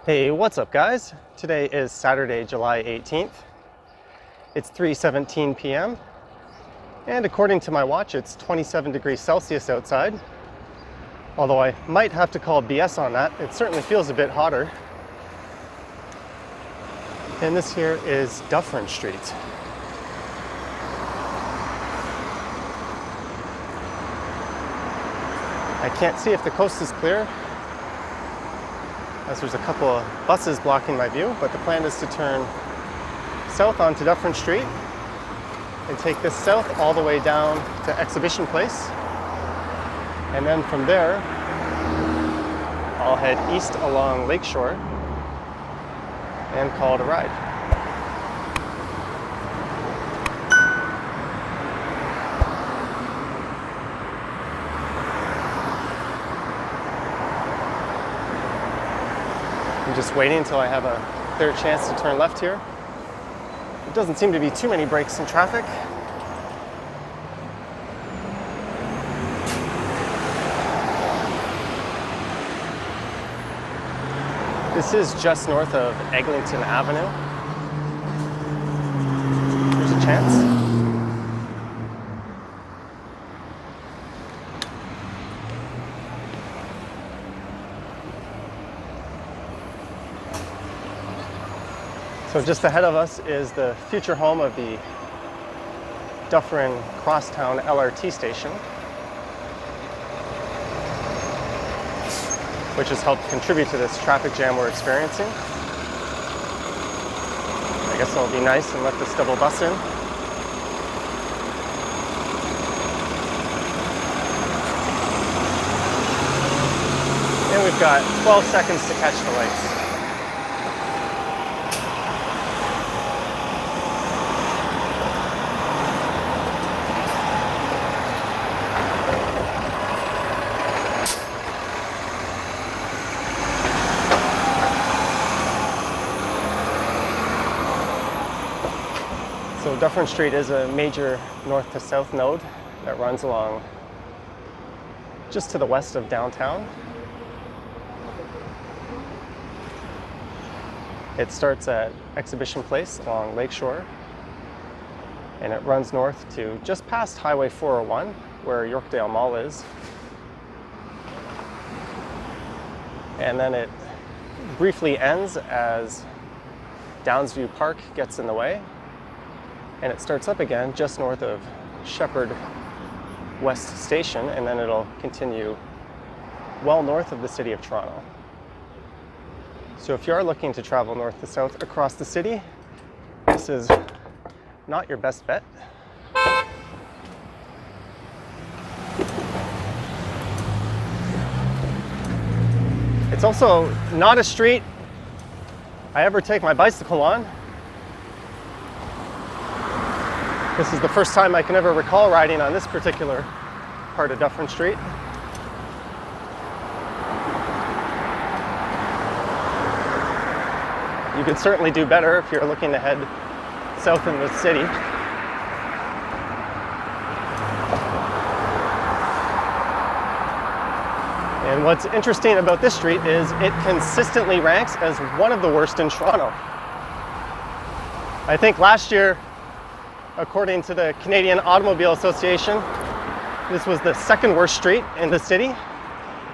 Hey, what's up guys? Today is Saturday, July 18th. It's 3:17 p.m. and according to my watch, it's 27 degrees Celsius outside. Although I might have to call BS on that. It certainly feels a bit hotter. And this here is Dufferin Street. I can't see if the coast is clear, as there's a couple of buses blocking my view, but the plan is to turn south onto Dufferin Street and take this south all the way down to Exhibition Place. And then from there, I'll head east along Lake Shore and call it a ride. I'm just waiting until I have a clear chance to turn left here. There doesn't seem to be too many breaks in traffic. This is just north of Eglinton Avenue. There's a chance. So just ahead of us is the future home of the Dufferin Crosstown LRT station, which has helped contribute to this traffic jam we're experiencing. I guess I'll be nice and let this double bus in. And we've got 12 seconds to catch the lights. So Dufferin Street is a major north to south node that runs along just to the west of downtown. It starts at Exhibition Place along Lake Shore, and it runs north to just past Highway 401 where Yorkdale Mall is. And then it briefly ends as Downsview Park gets in the way. And it starts up again just north of Shepherd West Station, and then it'll continue well north of the city of Toronto. So if you are looking to travel north to south across the city, this is not your best bet. It's also not a street I ever take my bicycle on. This is the first time I can ever recall riding on this particular part of Dufferin Street. You could certainly do better if you're looking to head south in the city. And what's interesting about this street is it consistently ranks as one of the worst in Toronto. I think last year, according to the Canadian Automobile Association, this was the second worst street in the city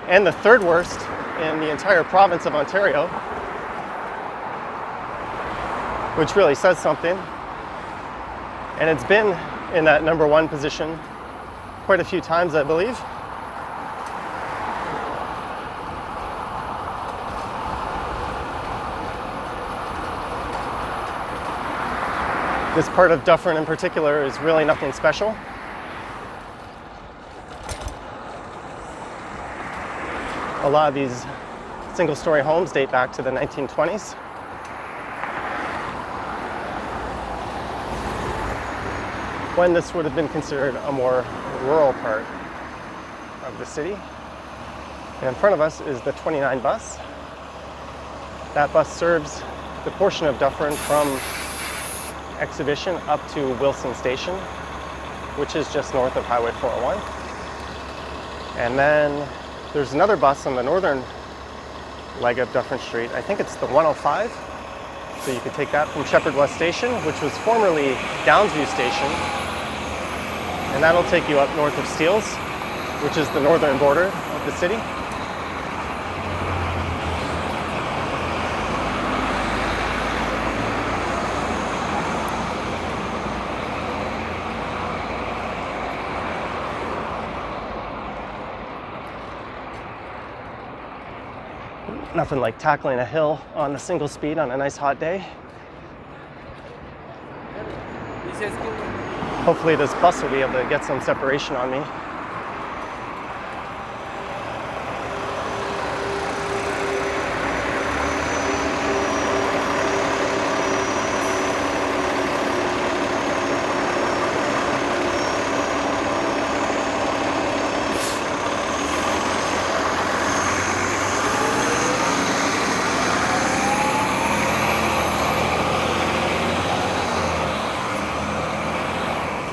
and the third worst in the entire province of Ontario, which really says something. And it's been in that number one position quite a few times, I believe. This part of Dufferin in particular is really nothing special. A lot of these single-story homes date back to the 1920s. When this would have been considered a more rural part of the city. And in front of us is the 29 bus. That bus serves the portion of Dufferin from Exhibition up to Wilson Station, which is just north of Highway 401. And then there's another bus on the northern leg of Dufferin Street. I think it's the 105. So you could take that from Shepherd West Station, which was formerly Downsview Station. And that'll take you up north of Steeles, which is the northern border of the city. Nothing like tackling a hill on the single speed on a nice hot day. Hopefully this bus will be able to get some separation on me.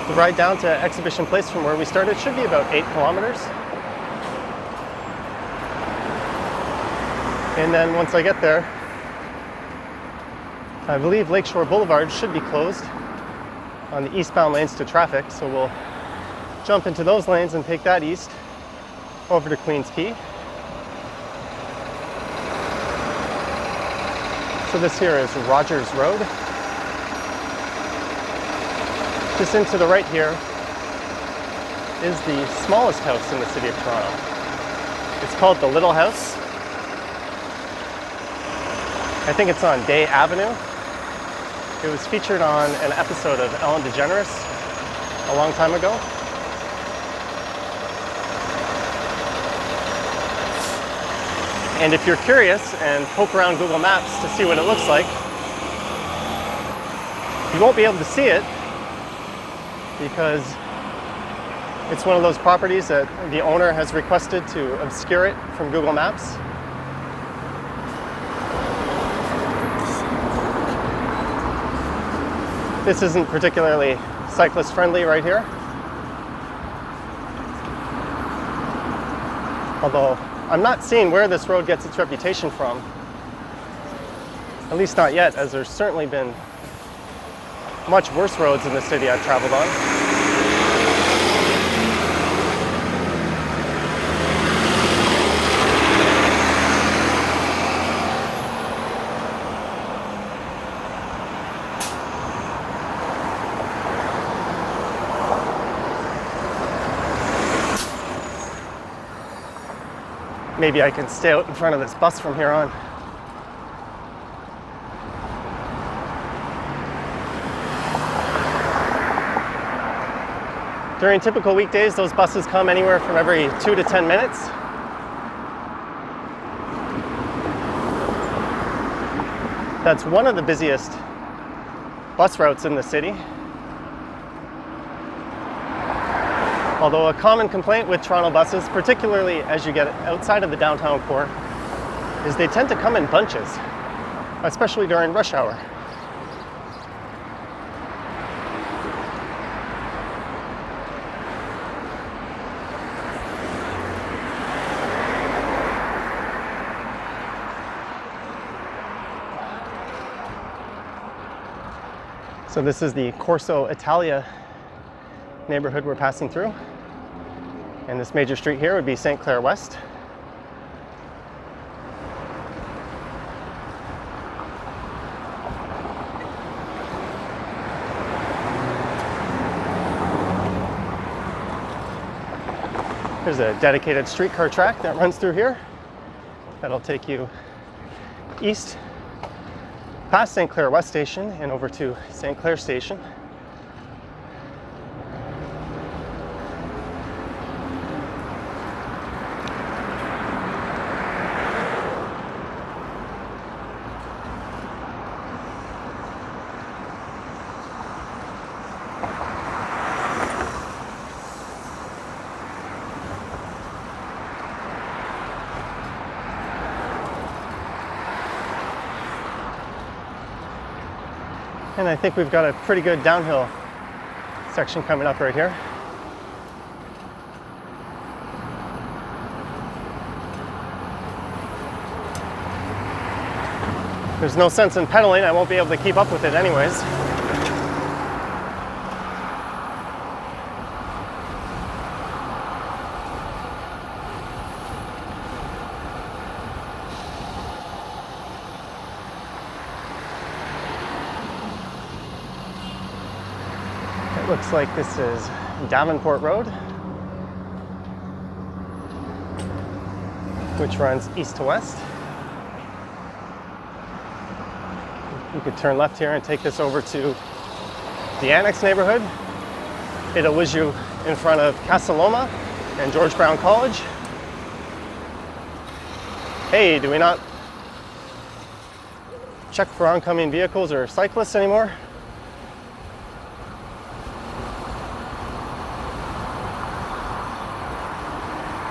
The ride down to Exhibition Place from where we started should be about 8 kilometers. And then once I get there, I believe Lake Shore Boulevard should be closed on the eastbound lanes to traffic. So we'll jump into those lanes and take that east over to Queens Quay. So this here is Rogers Road. Just into the right here is the smallest house in the city of Toronto. It's called the Little House. I think it's on Day Avenue. It was featured on an episode of Ellen DeGeneres a long time ago. And if you're curious and poke around Google Maps to see what it looks like, you won't be able to see it because it's one of those properties that the owner has requested to obscure it from Google Maps. This isn't particularly cyclist friendly right here. Although I'm not seeing where this road gets its reputation from. At least not yet, as there's certainly been much worse roads in the city I've traveled on. Maybe I can stay out in front of this bus from here on. During typical weekdays, those buses come anywhere from every 2 to 10 minutes. That's one of the busiest bus routes in the city. Although a common complaint with Toronto buses, particularly as you get outside of the downtown core, is they tend to come in bunches, especially during rush hour. So this is the Corso Italia neighborhood we're passing through. And this major street here would be St. Clair West. There's a dedicated streetcar track that runs through here. That'll take you east past St. Clair West Station and over to St. Clair Station. And I think we've got a pretty good downhill section coming up right here. There's no sense in pedaling. I won't be able to keep up with it anyways. It looks like this is Davenport Road, which runs east to west. You could turn left here and take this over to the Annex neighborhood. It'll whiz you in front of Casa Loma and George Brown College. Hey, do we not check for oncoming vehicles or cyclists anymore?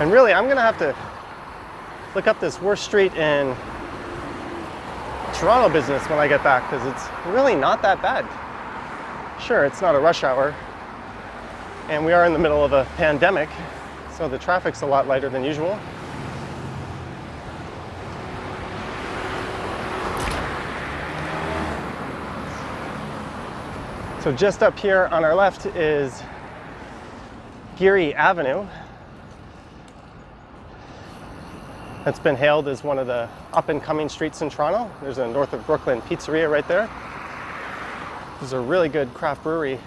And really, I'm gonna have to look up this worst street in Toronto business when I get back, because it's really not that bad. Sure, it's not a rush hour, and we are in the middle of a pandemic, so the traffic's a lot lighter than usual. So just up here on our left is Geary Avenue. That's been hailed as one of the up-and-coming streets in Toronto. There's a North of Brooklyn pizzeria right there. There's a really good craft brewery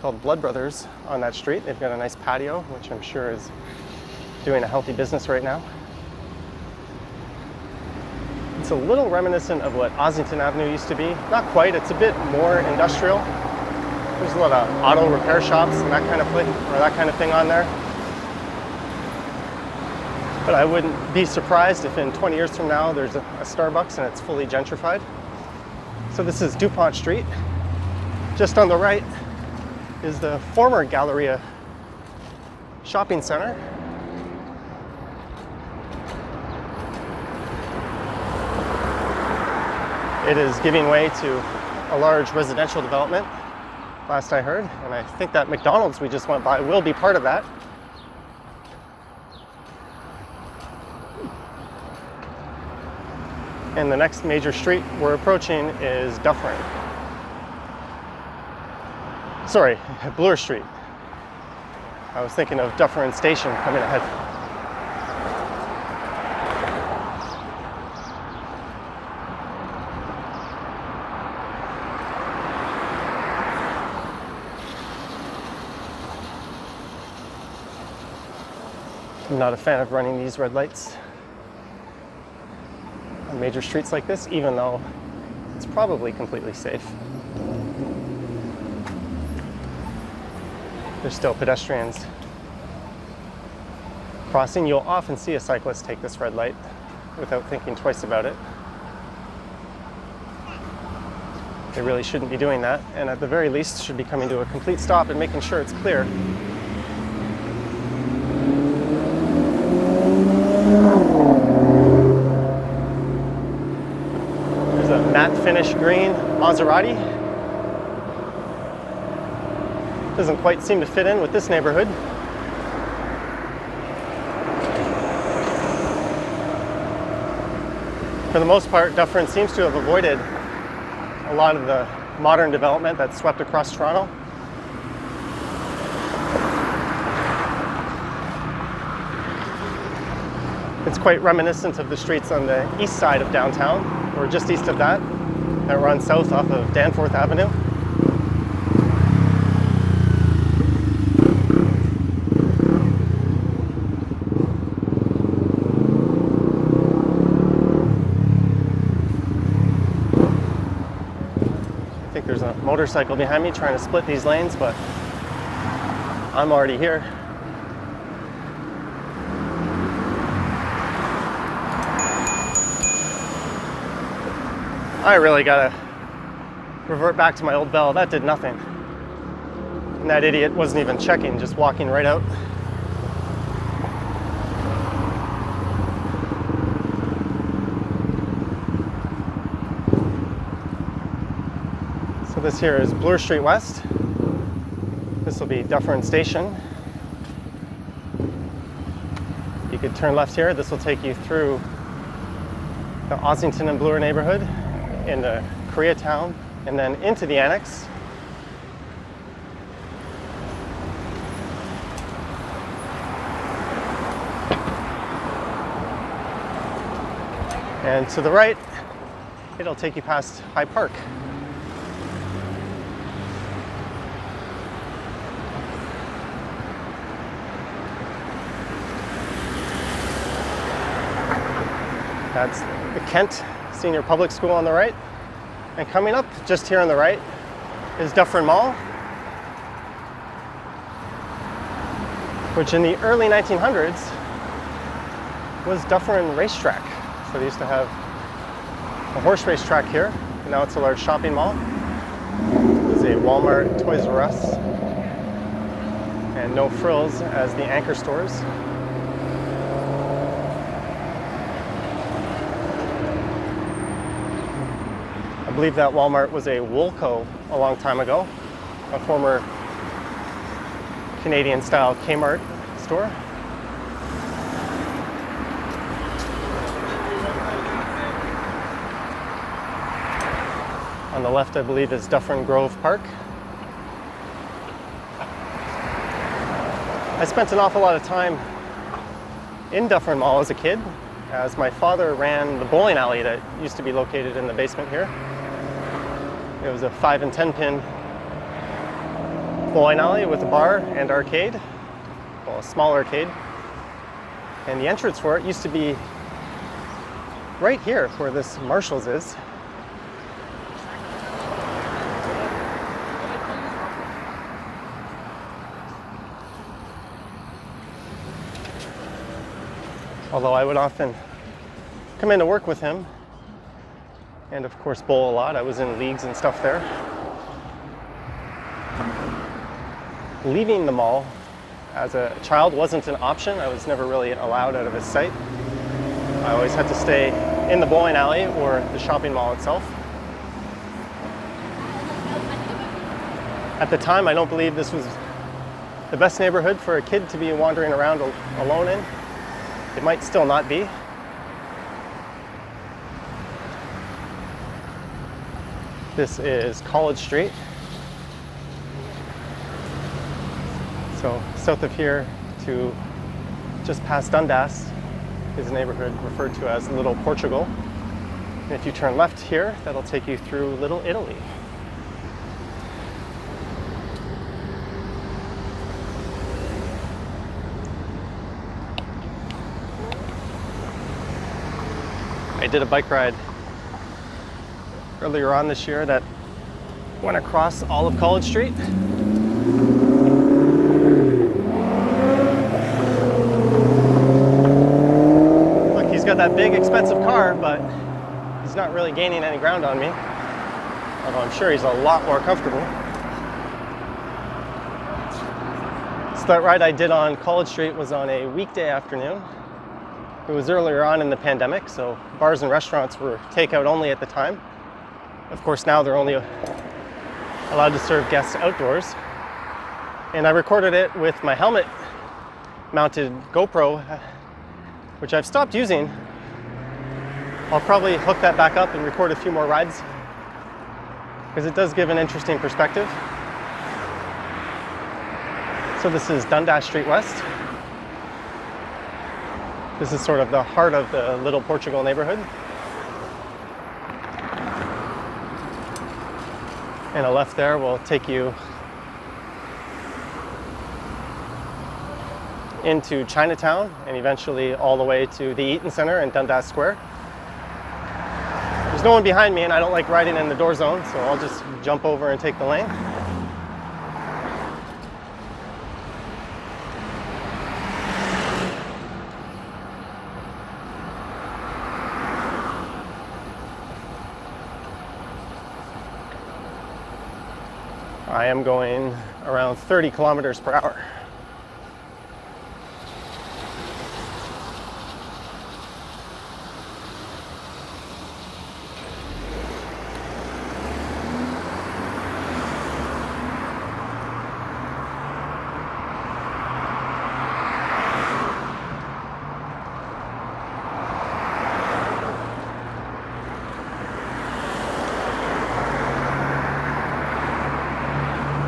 called Blood Brothers on that street. They've got a nice patio, which I'm sure is doing a healthy business right now. It's a little reminiscent of what Ossington Avenue used to be. Not quite, it's a bit more industrial. There's a lot of auto repair shops and that kind of thing on there. But I wouldn't be surprised if in 20 years from now there's a Starbucks and it's fully gentrified. So this is DuPont Street. Just on the right is the former Galleria shopping center. It is giving way to a large residential development, last I heard, and I think that McDonald's we just went by will be part of that. And the next major street we're approaching is Dufferin. Sorry, Bloor Street. I was thinking of Dufferin Station coming ahead. I'm not a fan of running these red lights on major streets like this, even though it's probably completely safe. There's still pedestrians crossing. You'll often see a cyclist take this red light without thinking twice about it. They really shouldn't be doing that, and at the very least should be coming to a complete stop and making sure it's clear. Matte finish green Maserati. Doesn't quite seem to fit in with this neighborhood. For the most part, Dufferin seems to have avoided a lot of the modern development that's swept across Toronto. It's quite reminiscent of the streets on the east side of downtown, or just east of that run south off of Danforth Avenue. I think there's a motorcycle behind me trying to split these lanes, but I'm already here. I really gotta revert back to my old bell. That did nothing. And that idiot wasn't even checking, just walking right out. So this here is Bloor Street West. This will be Dufferin Station. You could turn left here. This will take you through the Ossington and Bloor neighborhood in the Koreatown, and then into the annex. And to the right, it'll take you past High Park. That's the Kent Senior Public School on the right. And coming up just here on the right is Dufferin Mall, which in the early 1900s was Dufferin Racetrack. So they used to have a horse race track here. Now it's a large shopping mall. There's a Walmart, Toys R Us, and No Frills as the anchor stores. I believe that Walmart was a Woolco a long time ago, a former Canadian-style Kmart store. On the left, I believe, is Dufferin Grove Park. I spent an awful lot of time in Dufferin Mall as a kid, as my father ran the bowling alley that used to be located in the basement here. It was a 5 and 10 pin bowling alley with a bar and arcade, well, a small arcade. And the entrance for it used to be right here where this Marshall's is. Although I would often come in to work with him and of course bowl a lot. I was in leagues and stuff there. Leaving the mall as a child wasn't an option. I was never really allowed out of his sight. I always had to stay in the bowling alley or the shopping mall itself. At the time, I don't believe this was the best neighborhood for a kid to be wandering around alone in. It might still not be. This is College Street. So south of here to just past Dundas is a neighborhood referred to as Little Portugal. And if you turn left here, that'll take you through Little Italy. I did a bike ride earlier on this year that went across all of College Street. Look, he's got that big expensive car, but he's not really gaining any ground on me. Although I'm sure he's a lot more comfortable. So that ride I did on College Street was on a weekday afternoon. It was earlier on in the pandemic, so bars and restaurants were takeout only at the time. Of course, now they're only allowed to serve guests outdoors. And I recorded it with my helmet-mounted GoPro, which I've stopped using. I'll probably hook that back up and record a few more rides, because it does give an interesting perspective. So this is Dundas Street West. This is sort of the heart of the Little Portugal neighborhood. And a left there will take you into Chinatown and eventually all the way to the Eaton Center and Dundas Square. There's no one behind me and I don't like riding in the door zone, so I'll just jump over and take the lane. I am going around 30 kilometers per hour.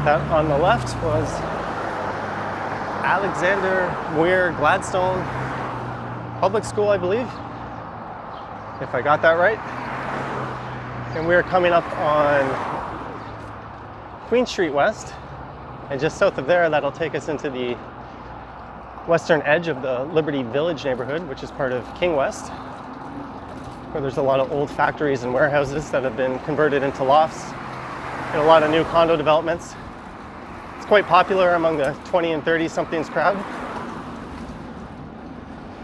That on the left was Alexander Muir Gladstone Public School, I believe, if I got that right. And we're coming up on Queens Street West, and just south of there, that'll take us into the western edge of the Liberty Village neighborhood, which is part of King West, where there's a lot of old factories and warehouses that have been converted into lofts, and a lot of new condo developments. It's quite popular among the 20 and 30 somethings crowd.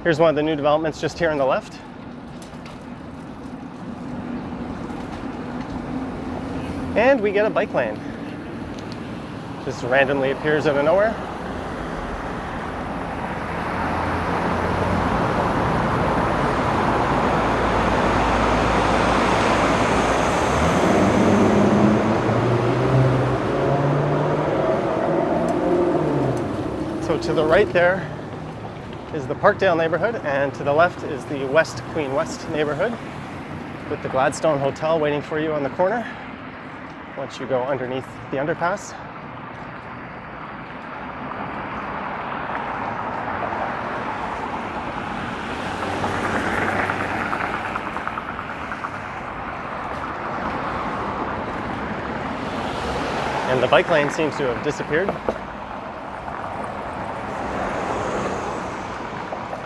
Here's one of the new developments just here on the left. And we get a bike lane. Just randomly appears out of nowhere. So to the right there is the Parkdale neighborhood, and to the left is the West Queen West neighborhood, with the Gladstone Hotel waiting for you on the corner once you go underneath the underpass. And the bike lane seems to have disappeared.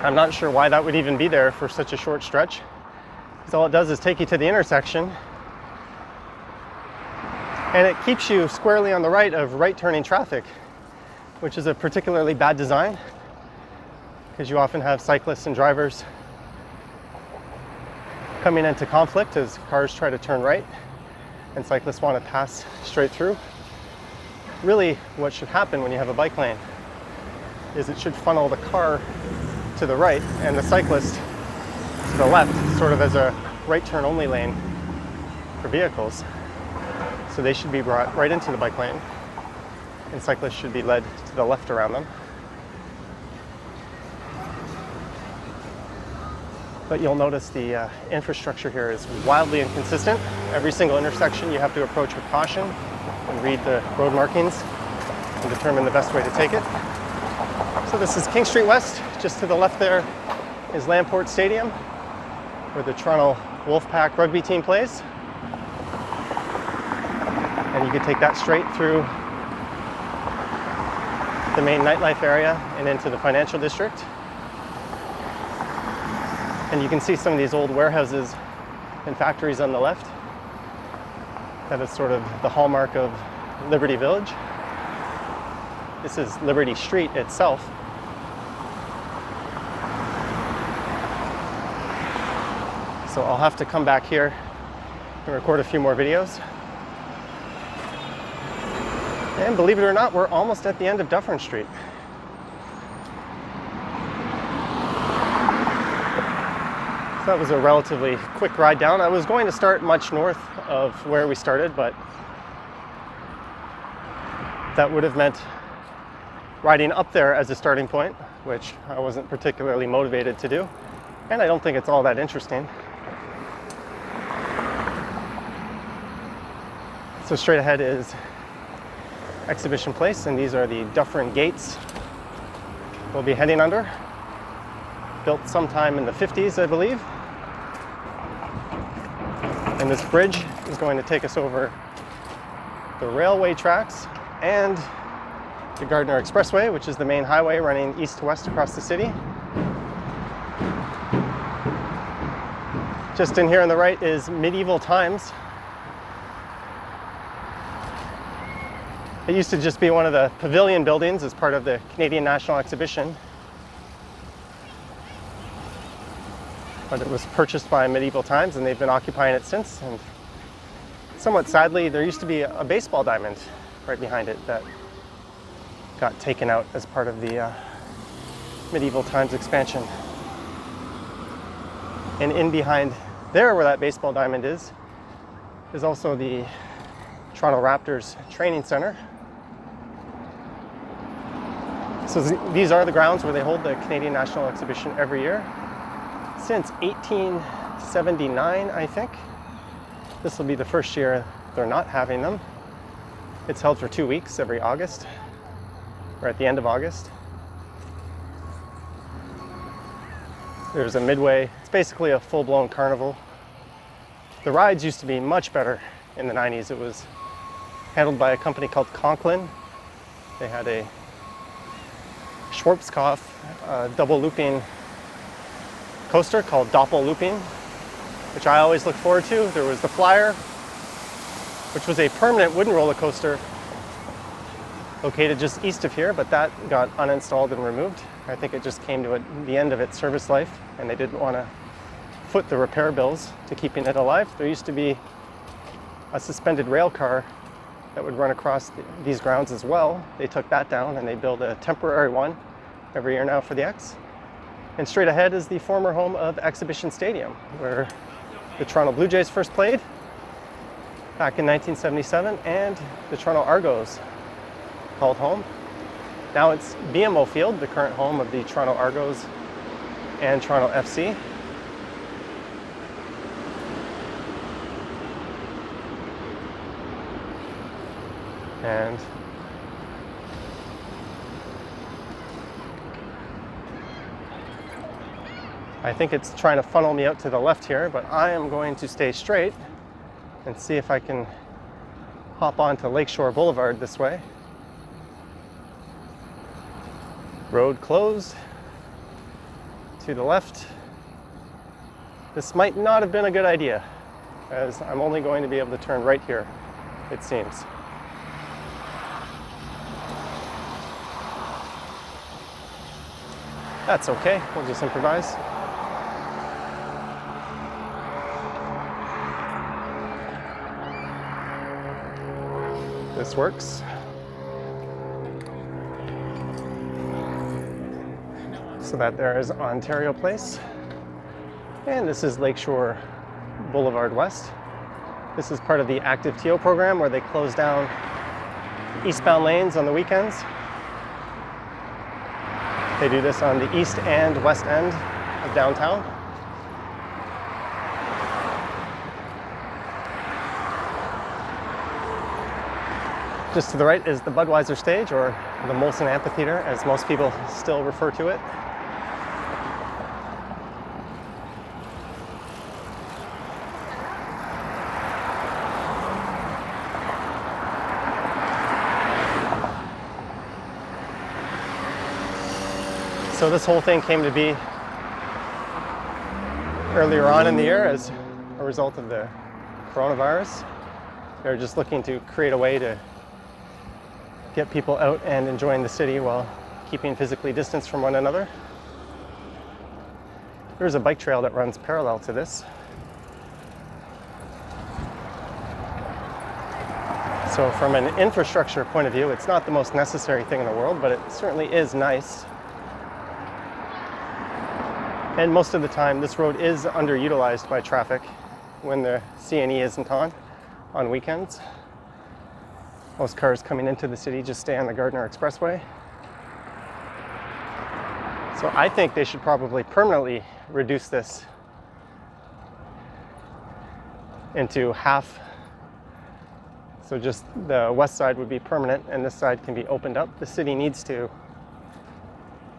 I'm not sure why that would even be there for such a short stretch, because all it does is take you to the intersection, and it keeps you squarely on the right of right-turning traffic, which is a particularly bad design, because you often have cyclists and drivers coming into conflict as cars try to turn right, and cyclists want to pass straight through. Really, what should happen when you have a bike lane is it should funnel the car to the right and the cyclist to the left, sort of as a right turn only lane for vehicles. So they should be brought right into the bike lane, and cyclists should be led to the left around them. But you'll notice the infrastructure here is wildly inconsistent. Every single intersection you have to approach with caution and read the road markings and determine the best way to take it. So this is King Street West. Just to the left there is Lamport Stadium, where the Toronto Wolfpack rugby team plays. And you could take that straight through the main nightlife area and into the financial district. And you can see some of these old warehouses and factories on the left. That is sort of the hallmark of Liberty Village. This is Liberty Street itself. So I'll have to come back here and record a few more videos. And believe it or not, we're almost at the end of Dufferin Street. So that was a relatively quick ride down. I was going to start much north of where we started, but that would have meant riding up there as a starting point, which I wasn't particularly motivated to do. And I don't think it's all that interesting. So straight ahead is Exhibition Place, and these are the Dufferin gates we'll be heading under. Built sometime in the 50s, I believe. And this bridge is going to take us over the railway tracks and the Gardiner Expressway, which is the main highway running east to west across the city. Just in here on the right is Medieval Times. It used to just be one of the pavilion buildings as part of the Canadian National Exhibition. But it was purchased by Medieval Times, and they've been occupying it since. And somewhat sadly, there used to be a baseball diamond right behind it that got taken out as part of the Medieval Times expansion. And in behind there, where that baseball diamond is also the Toronto Raptors training center. So these are the grounds where they hold the Canadian National Exhibition every year. Since 1879, I think. This will be the first year they're not having them. It's held for 2 weeks every August, or at the end of August. There's a midway. It's basically a full-blown carnival. The rides used to be much better in the 90s. It was handled by a company called Conklin. They had a Schwarzkopf double looping coaster called Doppel Looping, which I always look forward to. There was the Flyer, which was a permanent wooden roller coaster located just east of here, but that got uninstalled and removed. I think it just came to the end of its service life, and they didn't want to foot the repair bills to keeping it alive. There used to be a suspended rail car that would run across these grounds as well. They took that down and they built a temporary one every year now for the X. And straight ahead is the former home of Exhibition Stadium, where the Toronto Blue Jays first played back in 1977, and the Toronto Argos called home. Now it's BMO Field, the current home of the Toronto Argos and Toronto FC. And I think it's trying to funnel me out to the left here, but I am going to stay straight and see if I can hop onto Lake Shore Boulevard this way. Road closed. To the left. This might not have been a good idea, as I'm only going to be able to turn right here, it seems. That's okay, we'll just improvise. This works. So that there is Ontario Place. And this is Lake Shore Boulevard West. This is part of the ActiveTO program, where they close down eastbound lanes on the weekends. They do this on the east and west end of downtown. Just to the right is the Budweiser stage, or the Molson Amphitheater, as most people still refer to it. So this whole thing came to be earlier on in the year as a result of the coronavirus. They're just looking to create a way to get people out and enjoying the city while keeping physically distanced from one another. There's a bike trail that runs parallel to this. So from an infrastructure point of view, it's not the most necessary thing in the world, but it certainly is nice. And most of the time, this road is underutilized by traffic when the CNE isn't on weekends. Most cars coming into the city just stay on the Gardiner Expressway. So I think they should probably permanently reduce this into half. So just the west side would be permanent and this side can be opened up. The city needs to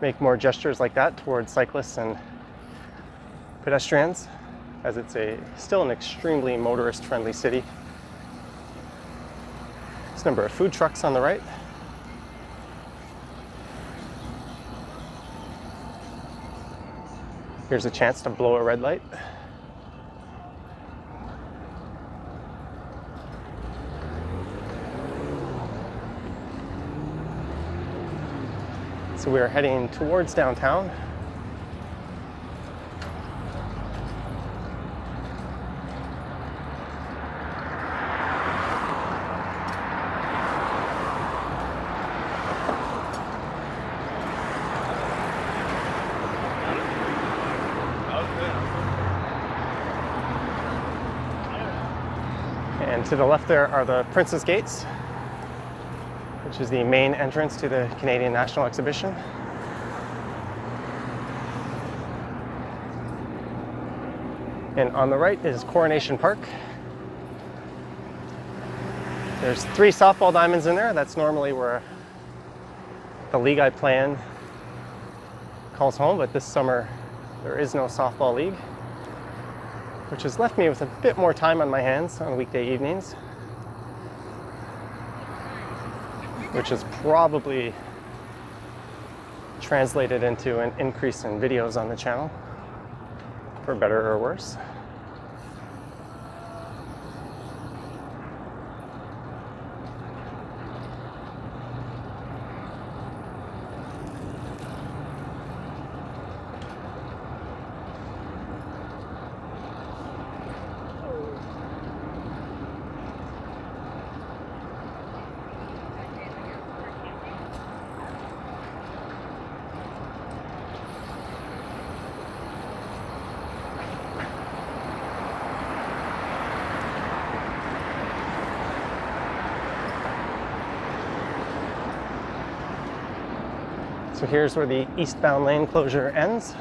make more gestures like that towards cyclists and pedestrians, as it's still an extremely motorist-friendly city. There's a number of food trucks on the right. Here's a chance to blow a red light. So we are heading towards downtown. And to the left there are the Princess Gates, which is the main entrance to the Canadian National Exhibition. And on the right is Coronation Park. There's 3 softball diamonds in there. That's normally where the league I play in calls home, but this summer there is no softball league, which has left me with a bit more time on my hands on weekday evenings, which is probably translated into an increase in videos on the channel, for better or worse. So here's where the eastbound lane closure ends.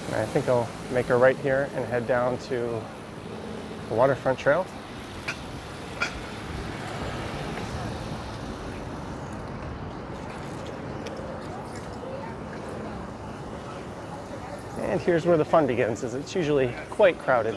And I think I'll make a right here and head down to the waterfront trail. And here's where the fun begins, as it's usually quite crowded.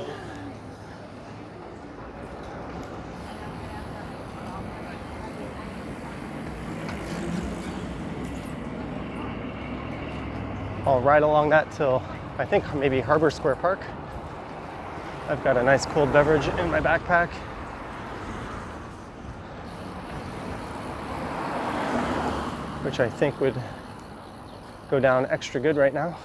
I'll ride along that till I think maybe Harbor Square Park. I've got a nice cold beverage in my backpack. Which I think would go down extra good right now.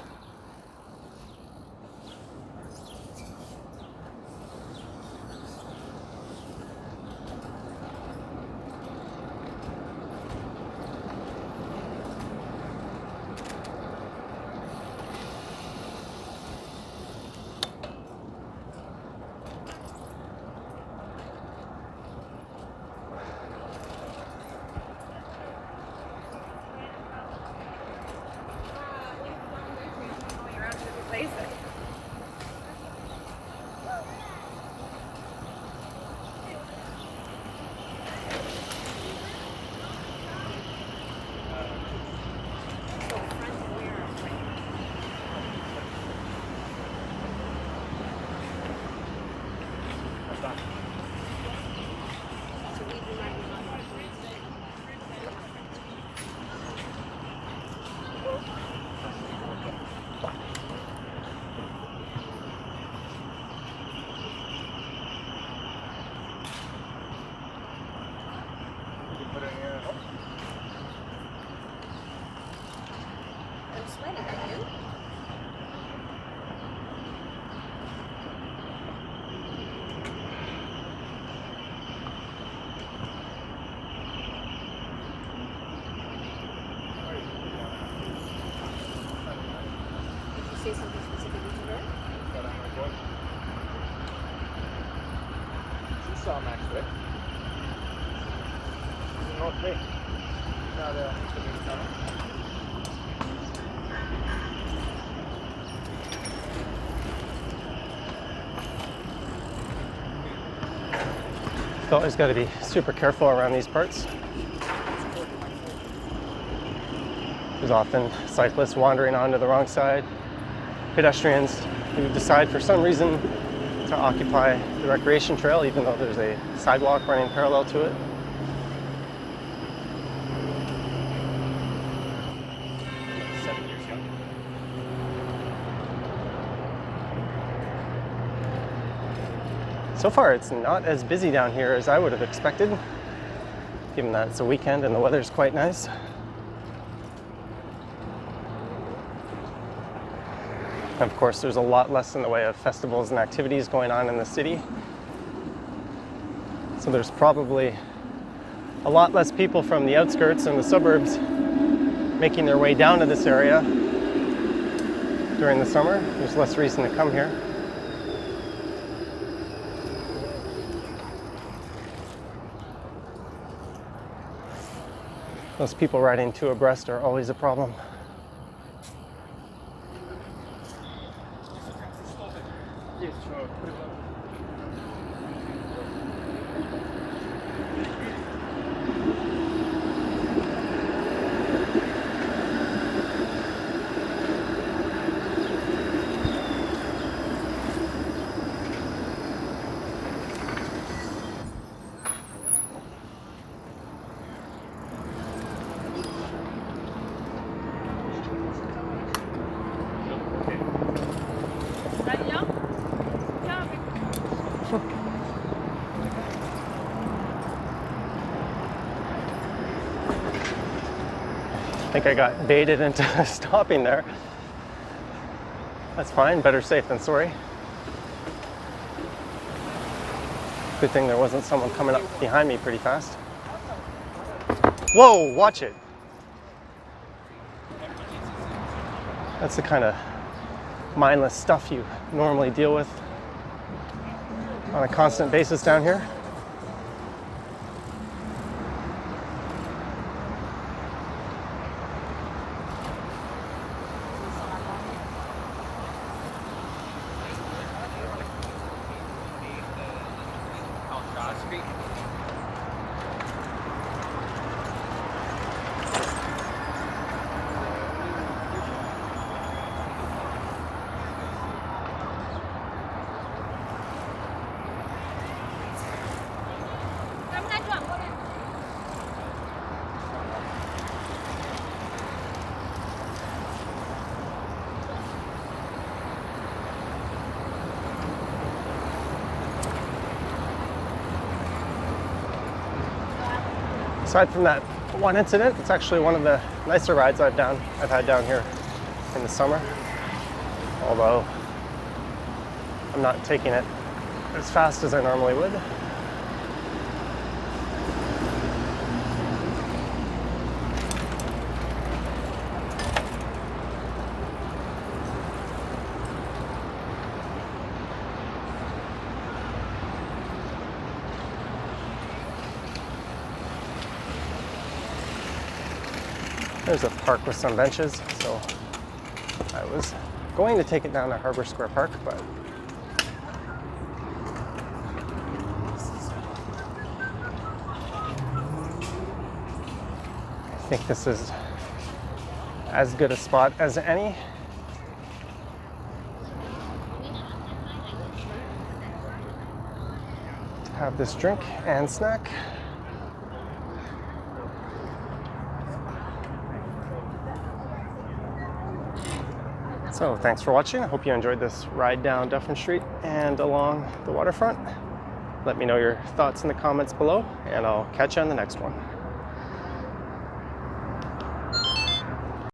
Say something specifically to her? She saw Max Wick. She's in North Bay. Now the main tunnel. Always got to be super careful around these parts. There's often cyclists wandering onto the wrong side, pedestrians who decide for some reason to occupy the recreation trail even though there's a sidewalk running parallel to it. So far, it's not as busy down here as I would have expected, given that it's a weekend and the weather's quite nice. Of course, there's a lot less in the way of festivals and activities going on in the city. So there's probably a lot less people from the outskirts and the suburbs making their way down to this area during the summer. There's less reason to come here. Those people riding two abreast are always a problem. Yes, sure. I think I got baited into stopping there. That's fine, better safe than sorry. Good thing there wasn't someone coming up behind me pretty fast. Whoa, watch it. That's the kind of mindless stuff you normally deal with on a constant basis down here. Aside from that one incident, it's actually one of the nicer rides I've had down here in the summer. Although I'm not taking it as fast as I normally would. There's a park with some benches, so I was going to take it down to Harbor Square Park, but I think this is as good a spot as any. To have this drink and snack. So thanks for watching. I hope you enjoyed this ride down Dufferin Street and along the waterfront. Let me know your thoughts in the comments below, and I'll catch you on the next one.